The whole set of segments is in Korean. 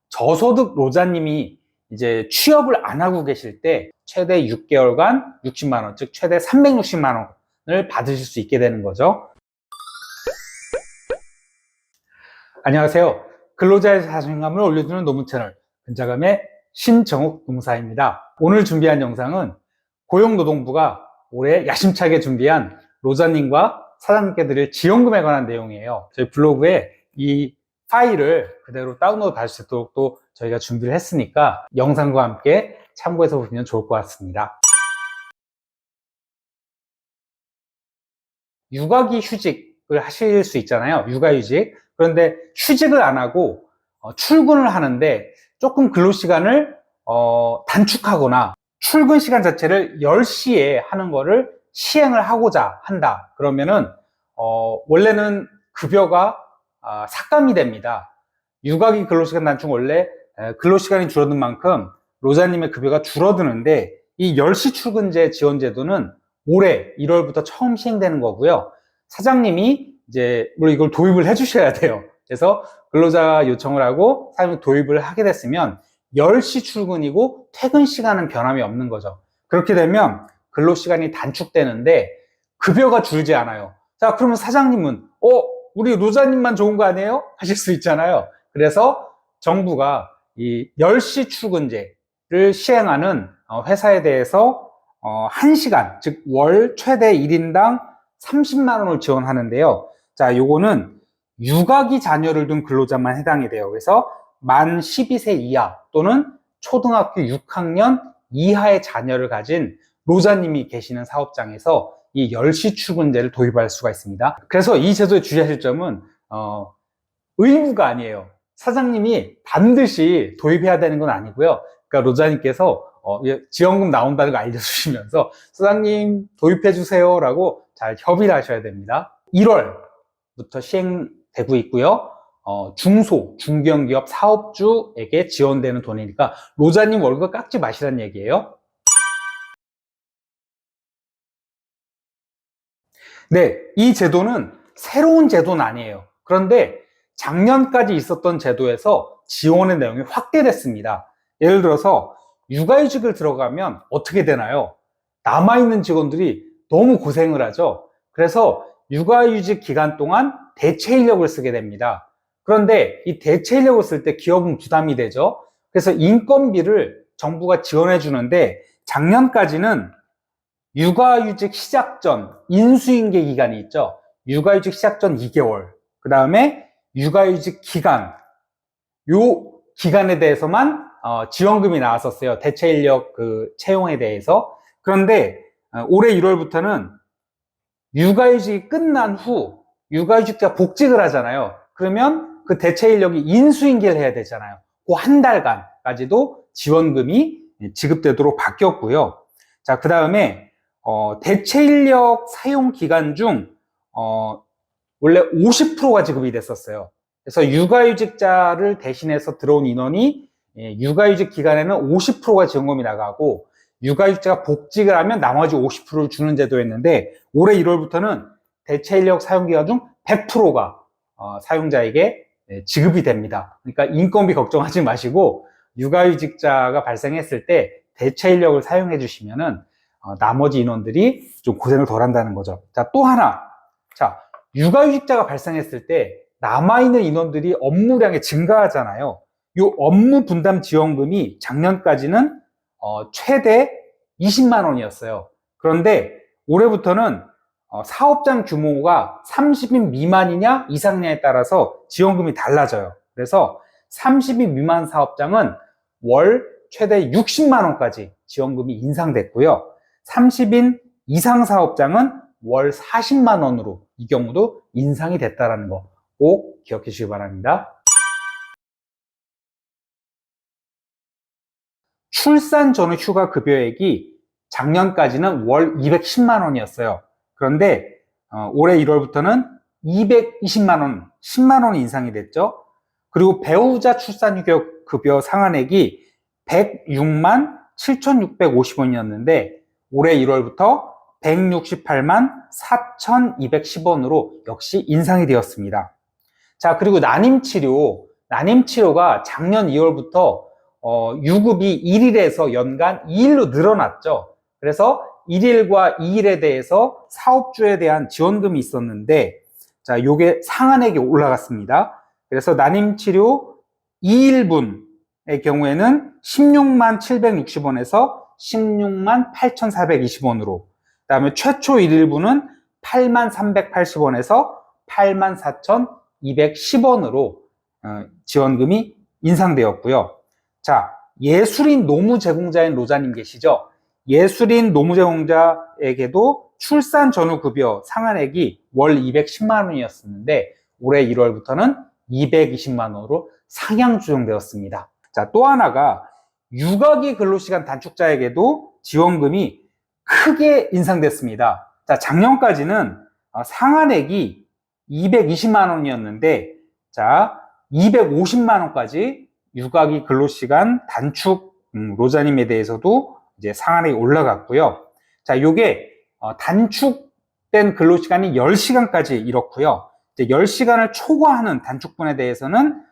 저소득 로자님이 이제 취업을 안 하고 계실 때 최대 6개월간 60만 원, 즉 최대 360만 원을 받으실 수 있게 되는 거죠. 안녕하세요. 근로자의 자신감을 올려주는 노무 채널 근자감의 신정욱 농사입니다. 오늘 준비한 영상은 고용노동부가 올해 야심차게 준비한 로자님과 사장님께 드릴 지원금에 관한 내용이에요. 저희 블로그에 이 파일을 그대로 다운로드 받을 수 있도록 또 저희가 준비를 했으니까 영상과 함께 참고해서 보시면 좋을 것 같습니다. 육아기 휴직을 하실 수 있잖아요. 육아휴직. 그런데 휴직을 안 하고 출근을 하는데 조금 근로시간을 단축하거나 출근 시간 자체를 10시에 하는 거를 시행을 하고자 한다. 그러면은 원래는 급여가 삭감이 됩니다. 육아기 근로시간 단축 원래 근로시간이 줄어든 만큼 로자님의 급여가 줄어드는데 이 10시 출근제 지원제도는 올해 1월부터 처음 시행되는 거고요. 사장님이 이제 물론 이걸 도입을 해 주셔야 돼요. 그래서 근로자 요청을 하고 사장님이 도입을 하게 됐으면 10시 출근이고 퇴근 시간은 변함이 없는 거죠. 그렇게 되면 근로시간이 단축되는데 급여가 줄지 않아요. 자, 그러면 사장님은 우리 로자님만 좋은 거 아니에요? 하실 수 있잖아요. 그래서 정부가 이 10시 출근제를 시행하는 회사에 대해서 1시간, 즉 월 최대 1인당 30만 원을 지원하는데요. 자, 요거는 육아기 자녀를 둔 근로자만 해당이 돼요. 그래서 만 12세 이하 또는 초등학교 6학년 이하의 자녀를 가진 로자님이 계시는 사업장에서 이 10시 출근제를 도입할 수가 있습니다. 그래서 이 제도에 주의하실 점은 의무가 아니에요. 사장님이 반드시 도입해야 되는 건 아니고요. 그러니까 로자님께서 지원금 나온다는 거 알려주시면서 사장님 도입해 주세요 라고 잘 협의를 하셔야 됩니다. 1월부터 시행되고 있고요. 중소기업 사업주에게 지원되는 돈이니까 로자님 월급 깎지 마시라는 얘기예요. 네, 이 제도는 새로운 제도는 아니에요. 그런데 작년까지 있었던 제도에서 지원의 내용이 확대됐습니다. 예를 들어서 육아휴직을 들어가면 어떻게 되나요? 남아있는 직원들이 너무 고생을 하죠. 그래서 육아휴직 기간 동안 대체 인력을 쓰게 됩니다. 그런데 이 대체 인력을 쓸 때 기업은 부담이 되죠. 그래서 인건비를 정부가 지원해 주는데 작년까지는 육아휴직 시작 전 인수인계 기간이 있죠. 육아휴직 시작 전 2개월. 그 다음에 육아휴직 기간, 요 기간에 대해서만 지원금이 나왔었어요. 대체 인력 채용에 대해서. 그런데 올해 1월부터는 육아휴직이 끝난 후 육아휴직자 복직을 하잖아요. 그러면 그 대체 인력이 인수인계를 해야 되잖아요. 그 한 달간까지도 지원금이 지급되도록 바뀌었고요. 자, 그 다음에 대체 인력 사용 기간 중 원래 50%가 지급이 됐었어요. 그래서 육아휴직자를 대신해서 들어온 인원이 육아휴직 기간에는 50%가 지원금이 나가고 육아휴직자가 복직을 하면 나머지 50%를 주는 제도였는데 올해 1월부터는 대체 인력 사용 기간 중 100%가 사용자에게 지급이 됩니다. 그러니까 인건비 걱정하지 마시고 육아휴직자가 발생했을 때 대체 인력을 사용해 주시면은 나머지 인원들이 좀 고생을 덜 한다는 거죠. 자, 또 하나. 자, 육아휴직자가 발생했을 때 남아있는 인원들이 업무량이 증가하잖아요. 이 업무 분담 지원금이 작년까지는 최대 20만 원이었어요. 그런데 올해부터는 사업장 규모가 30인 미만이냐 이상이냐에 따라서 지원금이 달라져요. 그래서 30인 미만 사업장은 월 최대 60만 원까지 지원금이 인상됐고요. 30인 이상 사업장은 월 40만 원으로 이 경우도 인상이 됐다는 거 꼭 기억해 주시기 바랍니다. 출산 전후 휴가 급여액이 작년까지는 월 210만 원이었어요. 그런데 올해 1월부터는 220만 원, 10만 원 인상이 됐죠. 그리고 배우자 출산 휴가 급여 상한액이 106만 7,650원이었는데 올해 1월부터 168만 4,210원으로 역시 인상이 되었습니다. 자, 그리고 난임치료 난임 치료가 작년 2월부터 유급이 1일에서 연간 2일로 늘어났죠. 그래서 1일과 2일에 대해서 사업주에 대한 지원금이 있었는데, 자, 요게 상한액이 올라갔습니다. 그래서 난임 치료 2일분의 경우에는 16만 760원에서 16만 8,420원으로, 그 다음에 최초 1일분은 8만 380원에서 8만 4,210원으로 지원금이 인상되었고요. 자, 예술인 노무 제공자인 로자님 계시죠? 예술인 노무 제공자에게도 출산 전후 급여 상한액이 월 210만 원이었었는데 올해 1월부터는 220만 원으로 상향 조정되었습니다. 자, 또 하나가 육아기 근로시간 단축자에게도 지원금이 크게 인상됐습니다. 자, 작년까지는 상한액이 220만 원이었는데, 자, 250만 원까지 육아기 근로시간 단축 로자님에 대해서도 이제 상한액이 올라갔고요. 자, 요게 단축된 근로시간이 10시간까지 이렇고요. 이제 10시간을 초과하는 단축분에 대해서는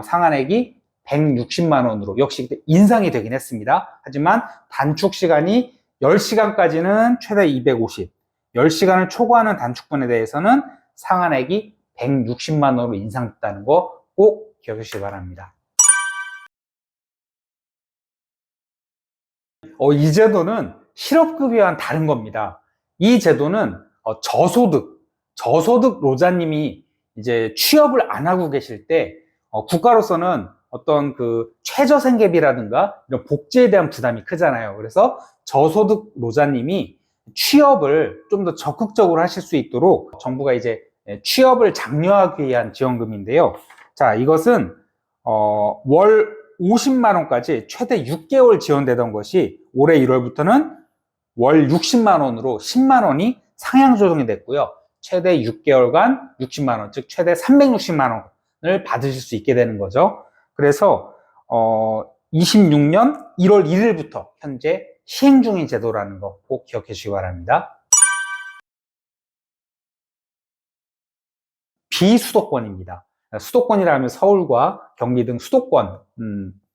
상한액이 160만 원으로 역시 인상이 되긴 했습니다. 하지만 단축 시간이 10시간까지는 최대 250, 10시간을 초과하는 단축분에 대해서는 상한액이 160만 원으로 인상됐다는 거 꼭 기억해 주시기 바랍니다. 이 제도는 실업급여와는 다른 겁니다. 이 제도는 저소득 로자님이 이제 취업을 안 하고 계실 때 국가로서는 어떤 그 최저생계비라든가 이런 복지에 대한 부담이 크잖아요. 그래서 저소득 로자님이 취업을 좀 더 적극적으로 하실 수 있도록 정부가 이제 취업을 장려하기 위한 지원금인데요. 자, 이것은 월 50만 원까지 최대 6개월 지원되던 것이 올해 1월부터는 월 60만 원으로 10만 원이 상향 조정이 됐고요. 최대 6개월간 60만 원, 즉 최대 360만 원을 받으실 수 있게 되는 거죠. 그래서 26년 1월 1일부터 현재 시행 중인 제도라는 거 꼭 기억해 주시기 바랍니다. 비수도권입니다. 수도권이라 하면 서울과 경기 등 수도권을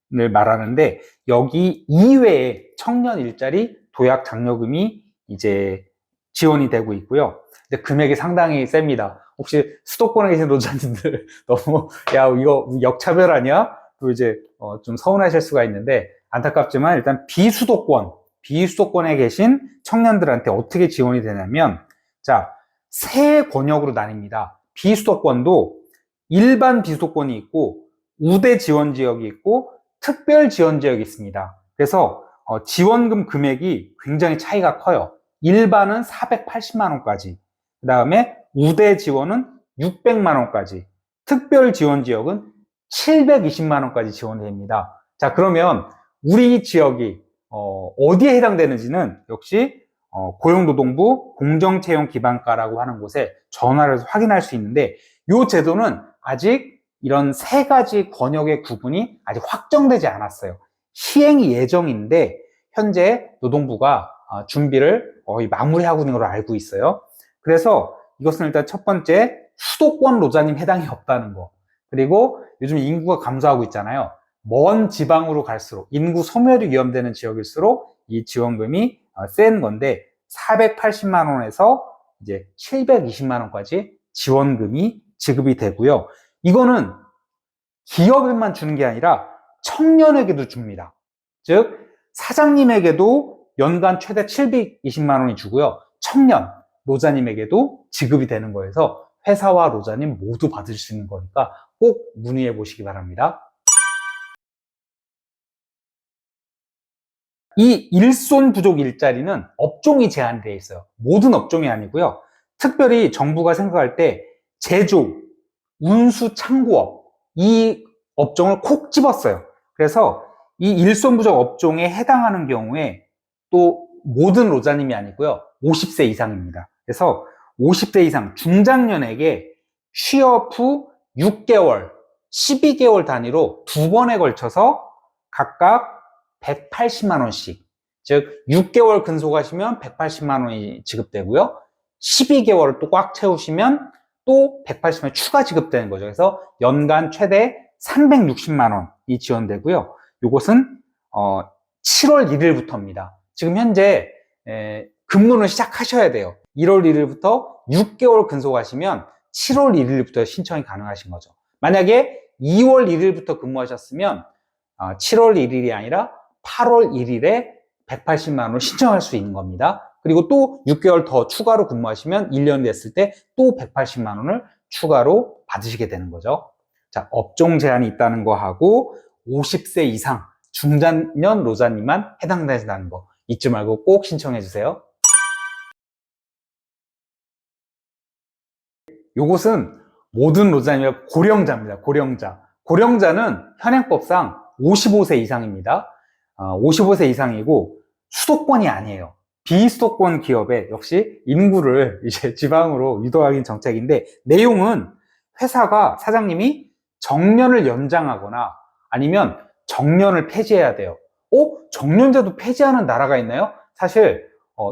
말하는데 여기 이외에 청년 일자리 도약 장려금이 이제 지원이 되고 있고요. 근데 금액이 상당히 셉니다. 혹시 수도권에 계신 노자님들 너무 야 이거 역차별 아니야? 또 이제 좀 서운하실 수가 있는데 안타깝지만 일단 비수도권에 계신 청년들한테 어떻게 지원이 되냐면 자, 세 권역으로 나뉩니다. 비수도권도 일반 비수도권이 있고 우대 지원 지역이 있고 특별 지원 지역이 있습니다. 그래서 지원금 금액이 굉장히 차이가 커요. 일반은 480만 원까지, 그 다음에 우대 지원은 600만 원까지, 특별 지원 지역은 720만 원까지 지원됩니다. 자, 그러면 우리 지역이 어디에 해당되는지는 역시 고용노동부 공정채용기반과라고 하는 곳에 전화를 해서 확인할 수 있는데 이 제도는 아직 이런 세 가지 권역의 구분이 아직 확정되지 않았어요. 시행 예정인데 현재 노동부가 준비를 거의 마무리하고 있는 걸로 알고 있어요. 그래서 이것은 일단 첫 번째 수도권 로자님 해당이 없다는 거, 그리고 요즘 인구가 감소하고 있잖아요. 먼 지방으로 갈수록 인구 소멸이 위험되는 지역일수록 이 지원금이 센 건데 480만 원에서 이제 720만 원까지 지원금이 지급이 되고요. 이거는 기업에만 주는 게 아니라 청년에게도 줍니다. 즉 사장님에게도 연간 최대 720만 원이 주고요. 청년, 로자님에게도 지급이 되는 거여서 회사와 로자님 모두 받을 수 있는 거니까 꼭 문의해 보시기 바랍니다. 이 일손 부족 일자리는 업종이 제한되어 있어요. 모든 업종이 아니고요. 특별히 정부가 생각할 때 제조, 운수, 창고업 이 업종을 콕 집었어요. 그래서 이 일손 부족 업종에 해당하는 경우에 또 모든 로자님이 아니고요. 50세 이상입니다. 그래서 50세 이상 중장년에게 취업 후 6개월, 12개월 단위로 두 번에 걸쳐서 각각 180만 원씩, 즉 6개월 근속하시면 180만 원이 지급되고요. 12개월을 또 꽉 채우시면 또 180만 원 추가 지급되는 거죠. 그래서 연간 최대 360만 원이 지원되고요. 이것은 7월 1일부터입니다. 지금 현재 근무를 시작하셔야 돼요. 1월 1일부터 6개월 근속하시면 7월 1일부터 신청이 가능하신 거죠. 만약에 2월 1일부터 근무하셨으면 7월 1일이 아니라 8월 1일에 180만 원을 신청할 수 있는 겁니다. 그리고 또 6개월 더 추가로 근무하시면 1년 됐을 때 또 180만 원을 추가로 받으시게 되는 거죠. 자, 업종 제한이 있다는 거 하고 50세 이상 중장년 노자님만 해당된다는 거 잊지 말고 꼭 신청해 주세요. 요것은 모든 노자님의 고령자입니다. 고령자. 고령자는 현행법상 55세 이상입니다. 55세 이상이고 수도권이 아니에요. 비수도권 기업에 역시 인구를 이제 지방으로 유도하기 정책인데, 내용은 회사가 사장님이 정년을 연장하거나 아니면 정년을 폐지해야 돼요. 정년제도 폐지하는 나라가 있나요? 사실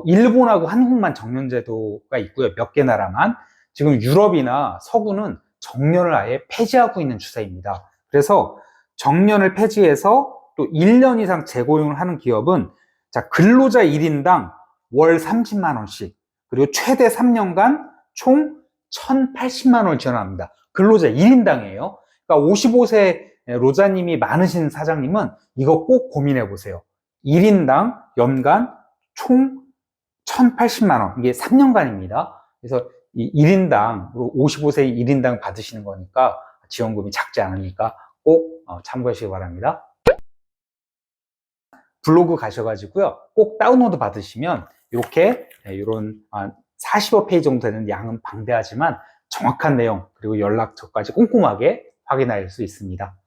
일본하고 한국만 정년제도가 있고요. 몇 개 나라만. 지금 유럽이나 서구는 정년을 아예 폐지하고 있는 추세입니다. 그래서 정년을 폐지해서 또 1년 이상 재고용을 하는 기업은 자, 근로자 1인당 월 30만 원씩, 그리고 최대 3년간 총 1,080만 원을 지원합니다. 근로자 1인당이에요. 그러니까 55세 로자님이 많으신 사장님은 이거 꼭 고민해 보세요. 1인당 연간 총 1,080만 원, 이게 3년간입니다. 그래서 이 1인당, 55세 1인당 받으시는 거니까 지원금이 작지 않으니까 꼭 참고하시기 바랍니다. 블로그 가셔가지고요, 꼭 다운로드 받으시면 이렇게 이런 40여 페이지 정도 되는 양은 방대하지만 정확한 내용, 그리고 연락처까지 꼼꼼하게 확인할 수 있습니다.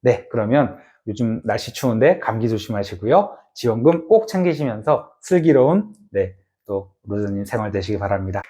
네, 그러면 요즘 날씨 추운데 감기 조심하시고요, 지원금 꼭 챙기시면서 슬기로운 또 로저님 생활 되시기 바랍니다.